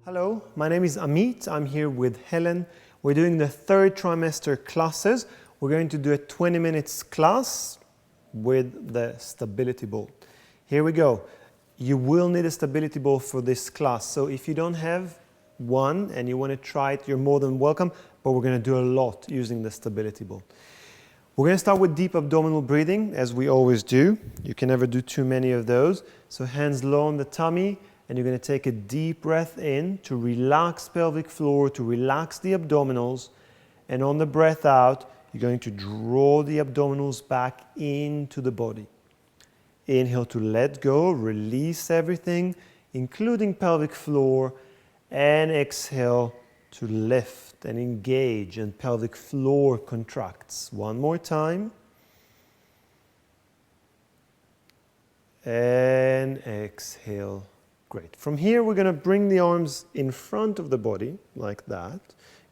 Hello, my name is Amit. I'm here with Helen. We're doing the third trimester classes. We're going to do a 20 minutes class with the stability ball. Here we go. You will need a stability ball for this class. So if you don't have one and you want to try it, you're more than welcome, but we're going to do a lot using the stability ball. We're going to start with deep abdominal breathing, as we always do. You can never do too many of those. So hands low on the tummy, and you're going to take a deep breath in to relax pelvic floor, to relax the abdominals. And on the breath out, you're going to draw the abdominals back into the body. Inhale to let go, release everything, including pelvic floor. And exhale to lift and engage, and pelvic floor contracts. One more time. And exhale. Great. From here, we're going to bring the arms in front of the body, like that.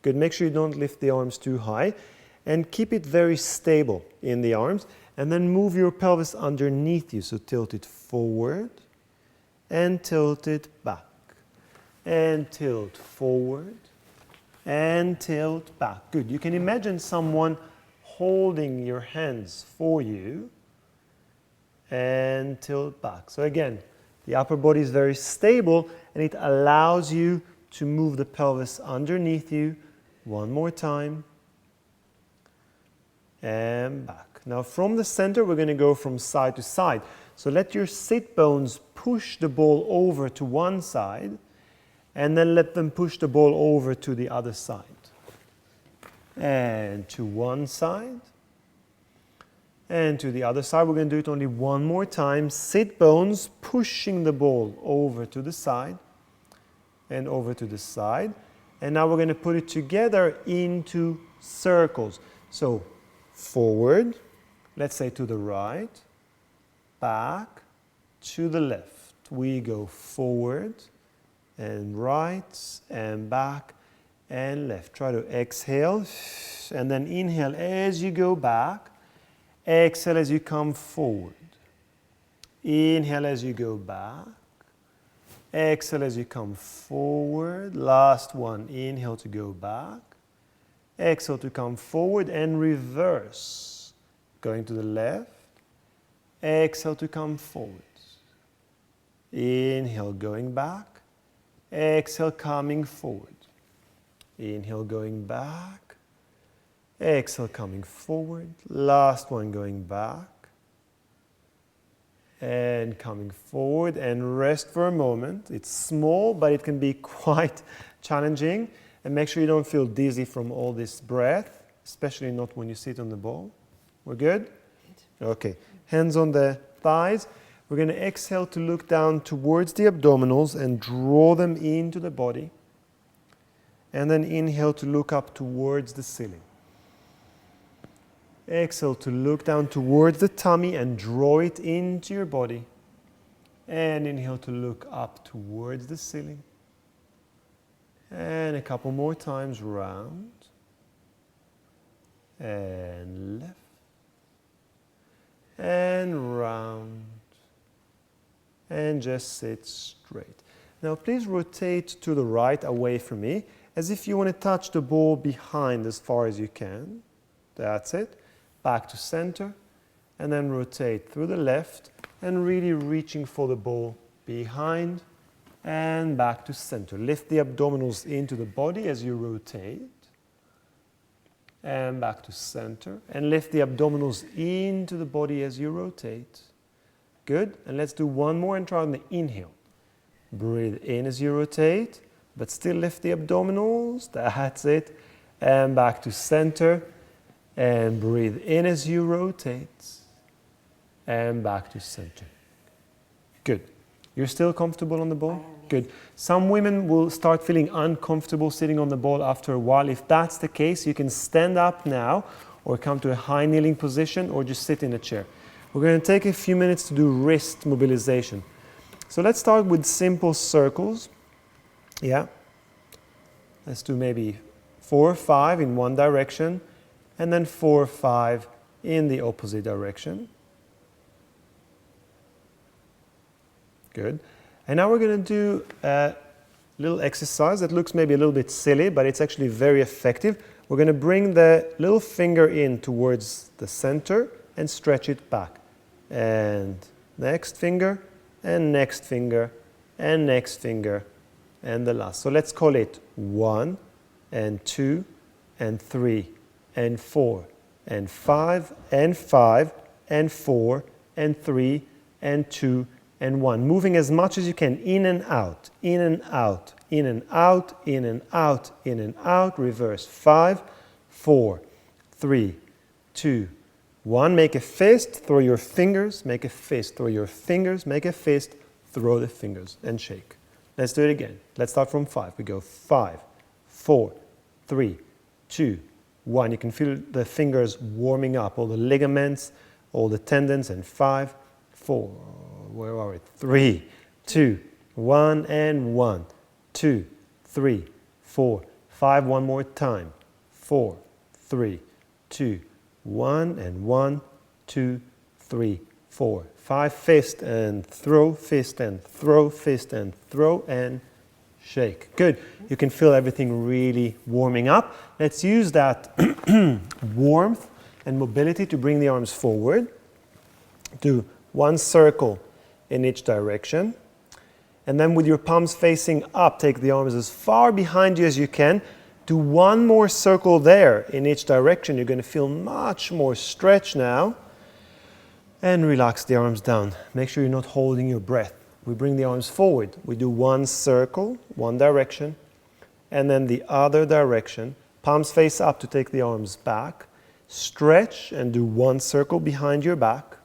Good. Make sure you don't lift the arms too high. And keep it very stable in the arms. And then move your pelvis underneath you. So tilt it forward and tilt it back. And tilt forward and tilt back. Good. You can imagine someone holding your hands for you and tilt back. So again, the upper body is very stable and it allows you to move the pelvis underneath you. One more time. And back. Now from the center, we're going to go from side to side. So let your sit bones push the ball over to one side, and then let them push the ball over to the other side. And to one side. And to the other side. We're going to do it only one more time. Sit bones pushing the ball over to the side. And over to the side. And now we're going to put it together into circles. So forward, let's say to the right, back, to the left. We go forward and right and back and left. Try to exhale and then inhale as you go back. Exhale as you come forward. Inhale as you go back. Exhale as you come forward. Last one. Inhale to go back. Exhale to come forward and reverse. Going to the left. Exhale to come forward. Inhale going back. Exhale coming forward. Inhale going back. Exhale coming forward. Last one going back. And coming forward, and rest for a moment. It's small, but it can be quite challenging. And make sure you don't feel dizzy from all this breath, especially not when you sit on the ball. We're good? Okay. Hands on the thighs. We're going to exhale to look down towards the abdominals and draw them into the body. And then inhale to look up towards the ceiling. Exhale to look down towards the tummy and draw it into your body. And inhale to look up towards the ceiling. And a couple more times round. And left. And round. And just sit straight. Now please rotate to the right away from me, as if you want to touch the ball behind as far as you can. That's it. Back to center, and then rotate through the left, and really reaching for the ball behind, and back to center. Lift the abdominals into the body as you rotate, and back to center, and lift the abdominals into the body as you rotate. Good. And let's do one more and try on the inhale. Breathe in as you rotate, but still lift the abdominals. That's it. And back to center. And breathe in as you rotate. And back to center. Good. You're still comfortable on the ball? Good. Some women will start feeling uncomfortable sitting on the ball after a while. If that's the case, you can stand up now or come to a high kneeling position or just sit in a chair. We're going to take a few minutes to do wrist mobilization. So let's start with simple circles. Yeah. Let's do maybe 4 or 5 in one direction, and then 4 or 5 in the opposite direction. Good. And now we're going to do little exercise that looks maybe a little bit silly, but it's actually very effective. We're going to bring the little finger in towards the center and stretch it back. And next finger, and next finger, and next finger, and the last. So let's call it 1, and 2, and 3, and 4, and 5, and 5, and 4, and 3, and 2, and 1. Moving as much as you can, in and out, in and out, in and out, in and out, in and out. Reverse. 5, 4, 3, 2, 1. Make a fist, throw your fingers, make a fist, throw your fingers, make a fist, throw the fingers, and shake. Let's do it again. Let's start from 5. We go 5, 4, 3, 2, 1. You can feel the fingers warming up, all the ligaments, all the tendons, and 5, 4, where are we? 3, 2, 1, and 1, 2, 3, 4, 5. One more time. 4, 3, 2, 1, and 1, 2, 3, 4, 5. Fist and throw, fist and throw, fist and throw, and shake. Good. You can feel everything really warming up. Let's use that warmth and mobility to bring the arms forward. Do one circle in each direction. And then with your palms facing up, take the arms as far behind you as you can. Do one more circle there in each direction. You're going to feel much more stretch now. And relax the arms down. Make sure you're not holding your breath. We bring the arms forward. We do one circle, one direction, and then the other direction. Palms face up to take the arms back. Stretch and do one circle behind your back.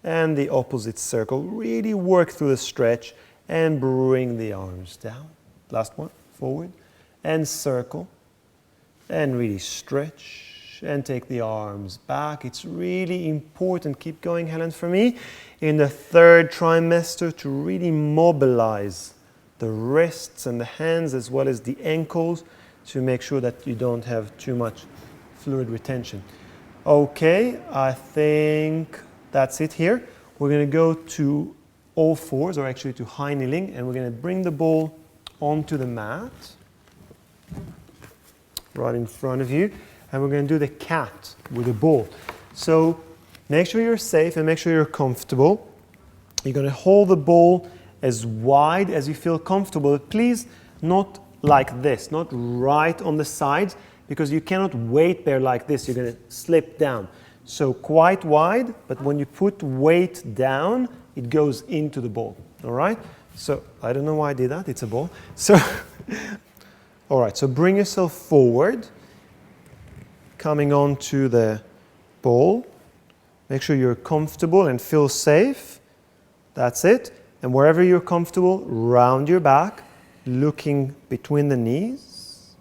And the opposite circle. Really work through the stretch and bring the arms down. Last one, forward. And circle. And really stretch. And take the arms back. It's really important. Keep going, Helen, for me. In the third trimester to really mobilize the wrists and the hands as well as the ankles to make sure that you don't have too much fluid retention. Okay, I think that's it here. We're going to go to all fours, or actually to high kneeling, and we're going to bring the ball onto the mat right in front of you. And we're going to do the cat with the ball. So make sure you're safe and make sure you're comfortable. You're going to hold the ball as wide as you feel comfortable. But please, not like this, not right on the sides, because you cannot weight bear like this. You're going to slip down. So quite wide, but when you put weight down, it goes into the ball. All right? So I don't know why I did that. It's a ball. So, all right. So bring yourself forward. Coming on to the ball. Make sure you're comfortable and feel safe. That's it. And wherever you're comfortable, round your back, looking between the knees.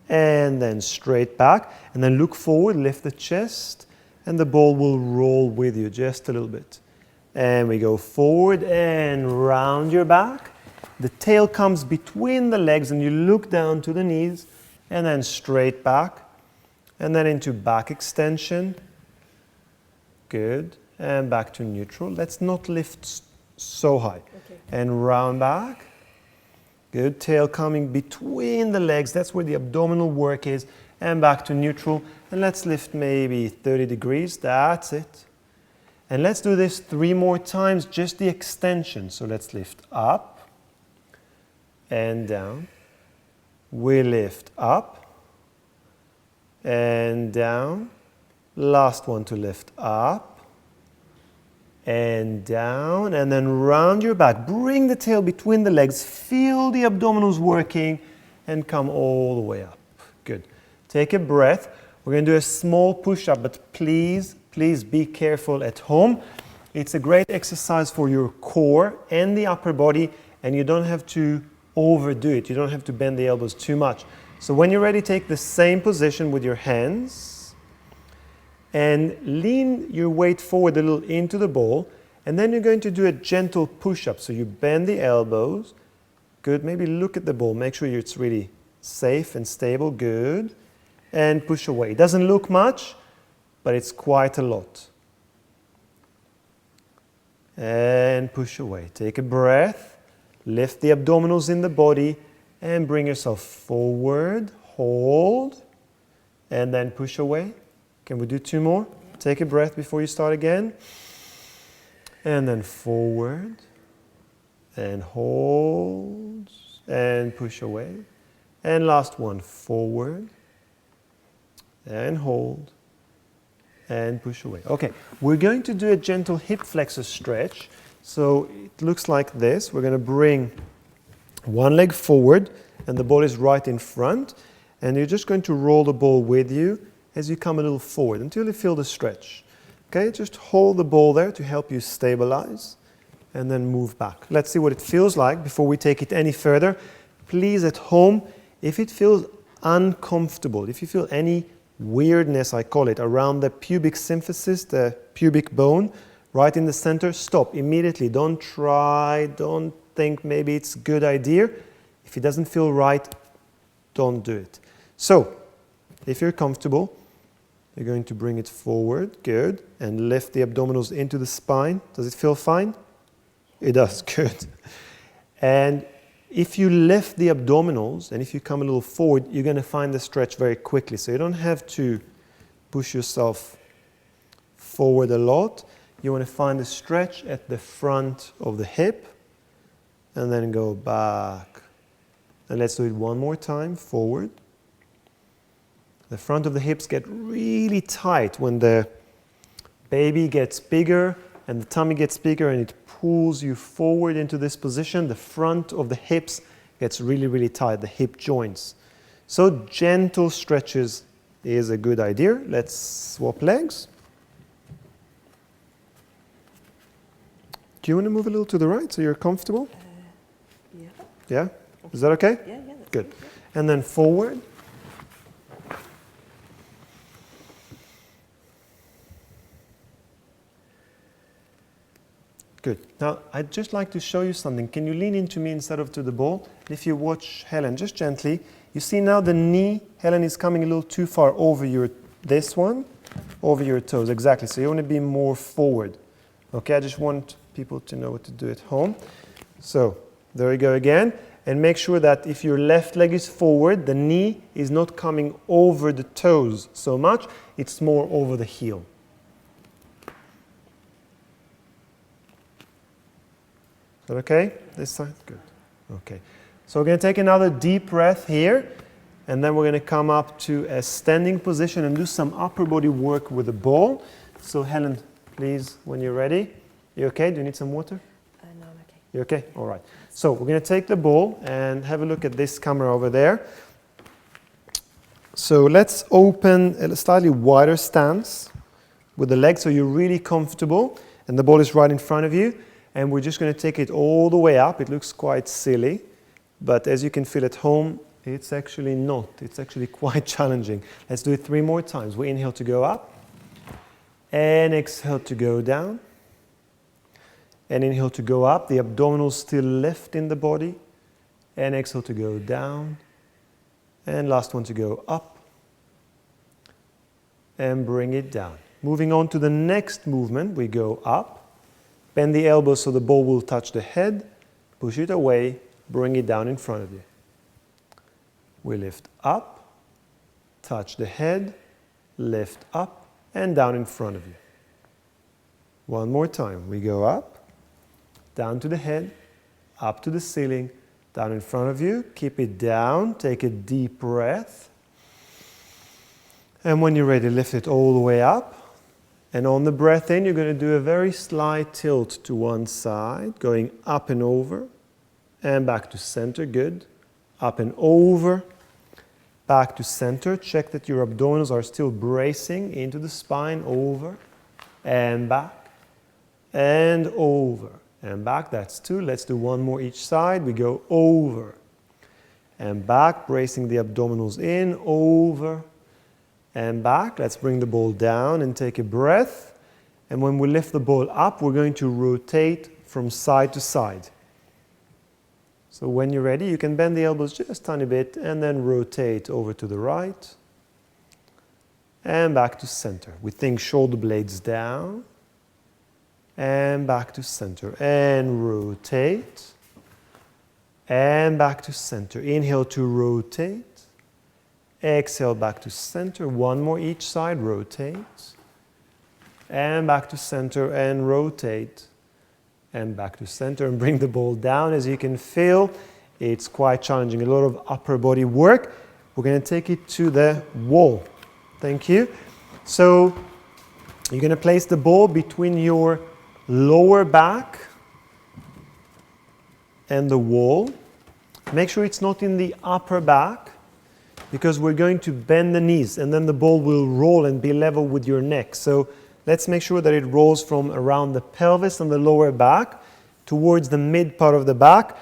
And then straight back. And then look forward, lift the chest, and the ball will roll with you just a little bit. And we go forward and round your back. The tail comes between the legs and you look down to the knees, and then straight back. And then into back extension. Good. And back to neutral. Let's not lift so high. Okay. And round back. Good. Tail coming between the legs. That's where the abdominal work is. And back to neutral. And let's lift maybe 30 degrees. That's it. And let's do this 3 more times, just the extension. So let's lift up and down. We lift up and down. Last one to lift up and down, and then round your back. Bring the tail between the legs. Feel the abdominals working and come all the way up. Good. Take a breath. We're going to do a small push-up, but please be careful at home. It's a great exercise for your core and the upper body, and you don't have to overdo it. You don't have to bend the elbows too much. So when you're ready, take the same position with your hands and lean your weight forward a little into the ball, and then you're going to do a gentle push-up. So you bend the elbows. Good. Maybe look at the ball. Make sure it's really safe and stable. Good. And push away. It doesn't look much, but it's quite a lot. And push away. Take a breath. Lift the abdominals in the body and bring yourself forward. Hold. And then push away. Can we do 2 more? Take a breath before you start again. And then forward. And hold. And push away. And last one. Forward. And hold. And push away. Okay, we're going to do a gentle hip flexor stretch. So it looks like this. We're going to bring one leg forward and the ball is right in front. And you're just going to roll the ball with you as you come a little forward until you feel the stretch. Okay, just hold the ball there to help you stabilize and then move back. Let's see what it feels like before we take it any further. Please at home, if it feels uncomfortable, if you feel any weirdness, I call it, around the pubic symphysis, the pubic bone, right in the center, stop immediately. Don't try, don't think maybe it's a good idea. If it doesn't feel right, don't do it. So, if you're comfortable, you're going to bring it forward, good, and lift the abdominals into the spine. Does it feel fine? It does, good. And if you lift the abdominals and if you come a little forward, you're going to find the stretch very quickly. So you don't have to push yourself forward a lot. You want to find the stretch at the front of the hip and then go back. And let's do it one more time, forward. The front of the hips get really tight when the baby gets bigger and the tummy gets bigger and it pulls you forward into this position. The front of the hips gets really, really tight, the hip joints. So gentle stretches is a good idea. Let's swap legs. Do you want to move a little to the right so you're comfortable? Yeah. Yeah? Is that okay? Yeah, that's good. Yeah. And then forward. Good. Now, I'd just like to show you something. Can you lean into me instead of to the ball? If you watch Helen, just gently, you see now the knee, Helen, is coming a little too far over your toes. Exactly. So you want to be more forward. Okay, I just want people to know what to do at home. So, there we go again. And make sure that if your left leg is forward, the knee is not coming over the toes so much. It's more over the heel. Is that okay? This side? Good. Okay. So we're going to take another deep breath here. And then we're going to come up to a standing position and do some upper body work with the ball. So Helen, please, when you're ready. You okay? Do you need some water? No, I'm okay. You okay? All right. So we're going to take the ball and have a look at this camera over there. So let's open a slightly wider stance with the legs so you're really comfortable and the ball is right in front of you. And we're just going to take it all the way up. It looks quite silly, but as you can feel at home, it's actually not. It's actually quite challenging. Let's do it 3 more times. We inhale to go up and exhale to go down. And inhale to go up, the abdominals still lift in the body. And exhale to go down. And last one to go up. And bring it down. Moving on to the next movement, we go up. Bend the elbows so the ball will touch the head. Push it away, bring it down in front of you. We lift up, touch the head, lift up, and down in front of you. One more time, we go up. Down to the head, up to the ceiling, down in front of you. Keep it down. Take a deep breath. And when you're ready, lift it all the way up. And on the breath in, you're going to do a very slight tilt to one side, going up and over, and back to center. Good. Up and over, back to center. Check that your abdominals are still bracing into the spine. Over and back and over. And back, that's 2. Let's do 1 more each side. We go over and back, bracing the abdominals in, over and back. Let's bring the ball down and take a breath. And when we lift the ball up, we're going to rotate from side to side. So when you're ready, you can bend the elbows just a tiny bit and then rotate over to the right and back to center. We think shoulder blades down. And back to center and rotate and back to center. Inhale to rotate. Exhale back to center. One more each side. Rotate. And back to center and rotate. And back to center and bring the ball down. As you can feel, it's quite challenging. A lot of upper body work. We're going to take it to the wall. Thank you. So you're going to place the ball between your lower back and the wall. Make sure it's not in the upper back, because we're going to bend the knees and then the ball will roll and be level with your neck. So let's make sure that it rolls from around the pelvis and the lower back towards the mid part of the back.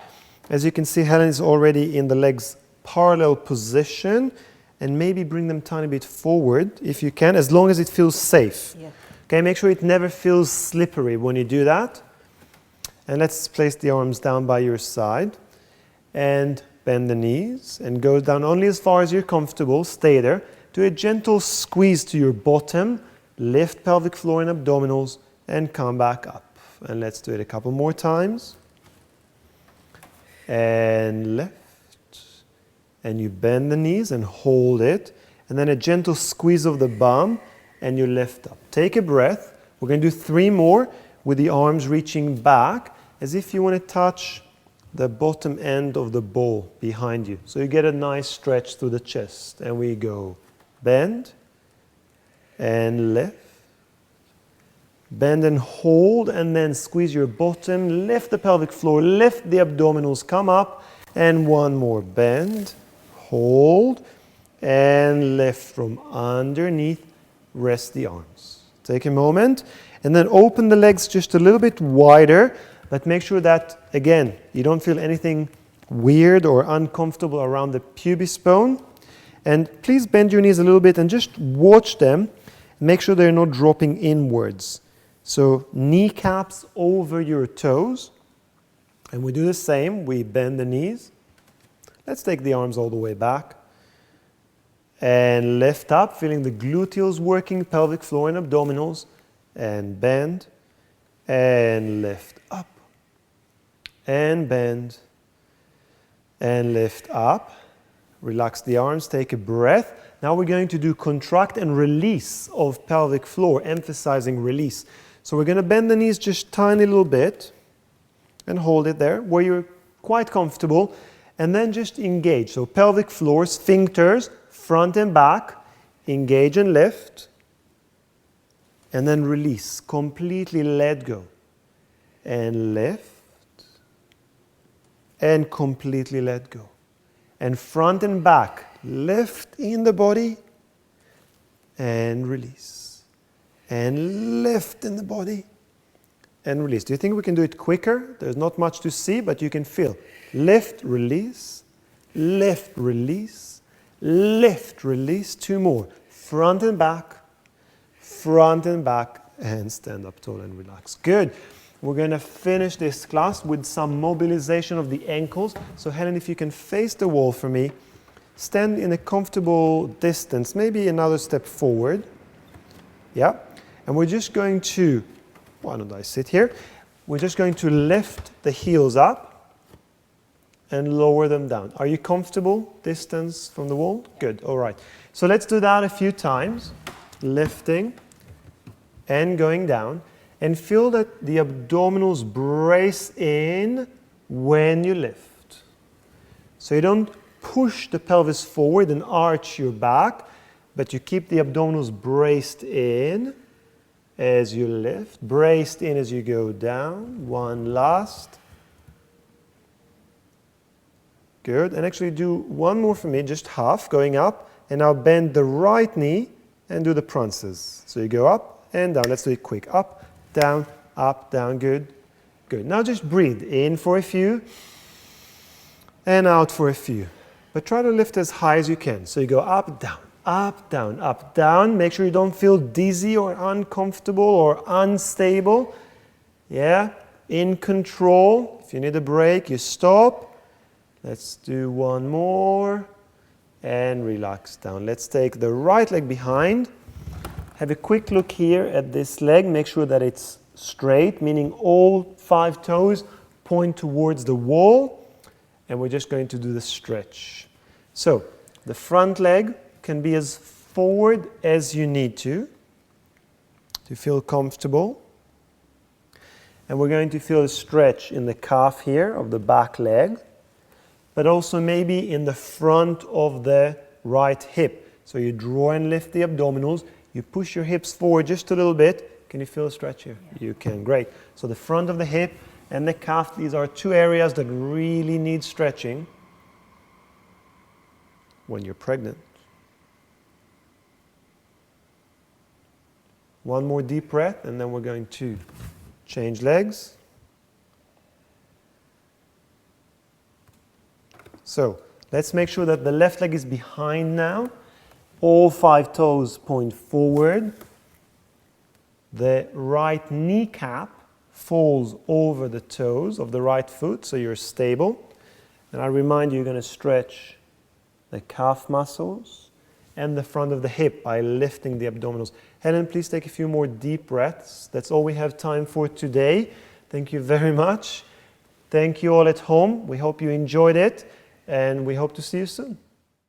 As you can see, Helen is already in the legs parallel position, and maybe bring them a tiny bit forward if you can, as long as it feels safe. Yeah. Okay, make sure it never feels slippery when you do that. And let's place the arms down by your side and bend the knees and go down only as far as you're comfortable. Stay there. Do a gentle squeeze to your bottom. Lift pelvic floor and abdominals and come back up. And let's do it a couple more times. And lift. And you bend the knees and hold it. And then a gentle squeeze of the bum and you lift up. Take a breath. We're going to do 3 more with the arms reaching back as if you want to touch the bottom end of the ball behind you. So you get a nice stretch through the chest. And we go bend and lift. Bend and hold, and then squeeze your bottom. Lift the pelvic floor, lift the abdominals, come up. And one more. Bend, hold, and lift from underneath. Rest the arms. Take a moment, and then open the legs just a little bit wider. But make sure that, again, you don't feel anything weird or uncomfortable around the pubis bone. And please bend your knees a little bit and just watch them. Make sure they're not dropping inwards. So kneecaps over your toes. And we do the same. We bend the knees. Let's take the arms all the way back. And lift up, feeling the gluteals working, pelvic floor and abdominals. And bend. And lift up. And bend. And lift up. Relax the arms, take a breath. Now we're going to do contract and release of pelvic floor, emphasizing release. So we're going to bend the knees just tiny little bit and hold it there where you're quite comfortable, and then just engage. So pelvic floor, sphincters, front and back, engage and lift, and then release, completely let go, and lift, and completely let go. And front and back, lift in the body, and release. And lift in the body, and release. Do you think we can do it quicker? There's not much to see, but you can feel. Lift, release, lift, release, lift, release. 2 more. Front and back, and stand up tall and relax. Good. We're going to finish this class with some mobilization of the ankles. So Helen, if you can face the wall for me, stand in a comfortable distance, maybe another step forward. Yeah. And we're just going to, why don't I sit here? We're just going to lift the heels up and lower them down. Are you comfortable? Distance from the wall? Good. All right. So let's do that a few times. Lifting and going down. And feel that the abdominals brace in when you lift. So you don't push the pelvis forward and arch your back, but you keep the abdominals braced in as you lift, braced in as you go down. One last. Good. And actually do one more for me, just half, going up. And now bend the right knee and do the prances. So you go up and down. Let's do it quick. Up, down, good. Good. Now just breathe in for a few and out for a few. But try to lift as high as you can. So you go up, down, up, down, up, down. Make sure you don't feel dizzy or uncomfortable or unstable. Yeah, in control. If you need a break, you stop. Let's do one more and relax down. Let's take the right leg behind. Have a quick look here at this leg. Make sure that it's straight, meaning all 5 toes point towards the wall. and we're just going to do the stretch. So the front leg can be as forward as you need to feel comfortable. And we're going to feel a stretch in the calf here of the back leg, but also maybe in the front of the right hip. So you draw and lift the abdominals, you push your hips forward just a little bit. Can you feel a stretch here? Yeah. You can, great. So the front of the hip and the calf, these are two areas that really need stretching when you're pregnant. One more deep breath, and then we're going to change legs. So let's make sure that the left leg is behind now. All 5 toes point forward. The right kneecap falls over the toes of the right foot, so you're stable. And I remind you, you're going to stretch the calf muscles and the front of the hip by lifting the abdominals. Helen, please take a few more deep breaths. That's all we have time for today. Thank you very much. Thank you all at home. We hope you enjoyed it, and we hope to see you soon.